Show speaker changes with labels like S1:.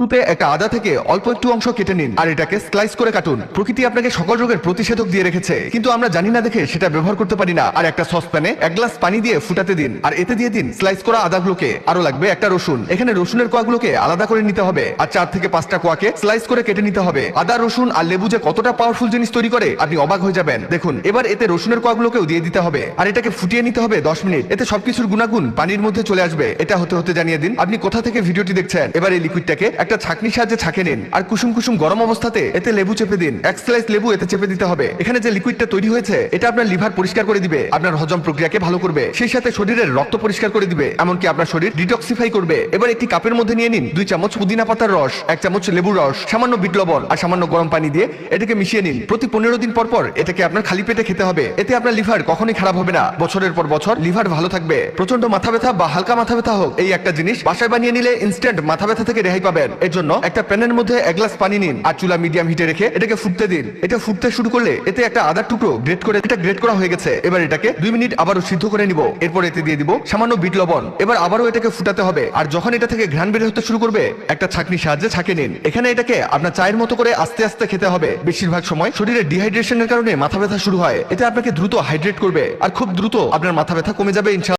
S1: শুরুতে একটা আদা থেকে অল্প একটু অংশ কেটে নিন আর এটাকে স্লাইস করে কাটুন। প্রকৃতি আপনাকে সকল রোগের প্রতিষেধক দিয়ে রেখেছে, কিন্তু আমরা জানি না দেখে সেটা ব্যবহার করতে পারি না। আর একটা সসপ্যানে 1 গ্লাস পানি দিয়ে ফুটাতে দিন আর এতে দিয়ে দিন স্লাইস করা আদাগুলোকে। আরো লাগবে একটা রসুন। এখানে রসুনের কোয়াগুলোকে আলাদা করে নিতে হবে আর 4 থেকে 5টা কোয়াকে স্লাইস করে কেটে নিতে হবে। আদা, রসুন আর লেবু যে কতটা পাওয়ারফুল জিনিস তৈরি করে আপনি অবাক হয়ে যাবেন। দেখুন, এবার এতে রসুনের কোয়াগুলোকেও দিয়ে দিতে হবে আর এটাকে ফুটিয়ে নিতে হবে 10 মিনিট। এতে সবকিছুর গুণাগুণ পানির মধ্যে চলে আসবে। এটা হতে হতে জানিয়ে দিন আপনি কোথা থেকে ভিডিওটি দেখছেন। এবার এই লিকুইডটাকে একটা ছাঁকনির সাহায্যে ছাঁকে নিন আর কুসুম কুসুম গরম অবস্থাতে এতে লেবু চেপে দিন। 1 স্লাইস লেবু এতে চেপে দিতে হবে। এখানে যে লিকুইডটা তৈরি হয়েছে এটা আপনার লিভার পরিষ্কার করে দিবে, আপনার হজম প্রক্রিয়াকে ভালো করবে, সেই সাথে শরীরের রক্ত পরিষ্কার করে দিবে, এমনকি আপনার শরীর ডিটক্সিফাই করবে। এবার একটি কাপের মধ্যে নিয়ে নিন 2 চামচ পুদিনা পাতার রস, 1 চামচ লেবুর রস, সামান্য বিট লবণ আর সামান্য গরম পানি দিয়ে এটাকে মিশিয়ে নিন। প্রতি 15 দিন পর পর এটাকে আপনার খালি পেটে খেতে হবে। এতে আপনার লিভার কখনোই খারাপ হবে না, বছরের পর বছর লিভার ভালো থাকবে। প্রচন্ড মাথা ব্যথা বা হালকা মাথা ব্যথা হোক, এই একটা জিনিস বাসায় বানিয়ে নিলে ইনস্ট্যান্ট মাথা ব্যথা থেকে রেহাই পাবেন। এর জন্য একটা প্যানের মধ্যে 1 গ্লাস পানি নিন আর চুলা মিডিয়াম হিটে রেখে এটাকে ফুটতে দিন। এটা ফুটতে শুরু করলে এতে একটা আদার টুকরো গ্রেট করা হয়ে গেছে। এবার এটাকে 2 মিনিট আবারও সিদ্ধ করে নিব। এরপর এতে দিয়ে দিব সামান্য বিট লবণ। এবার আবারও এটাকে ফুটাতে হবে আর যখন এটা থেকে ঘ্রাণ বের হতে শুরু করবে একটা ছাঁকনির সাহায্যে ছাঁকে নিন। এখানে এটাকে আপনার চায়ের মতো করে আস্তে আস্তে খেতে হবে। বেশিরভাগ সময় শরীরে ডিহাইড্রেশনের কারণে মাথা ব্যথা শুরু হয়, এটা আপনাকে দ্রুত হাইড্রেট করবে আর খুব দ্রুত আপনার মাথা ব্যথা কমে যাবে ইনশাআল্লাহ।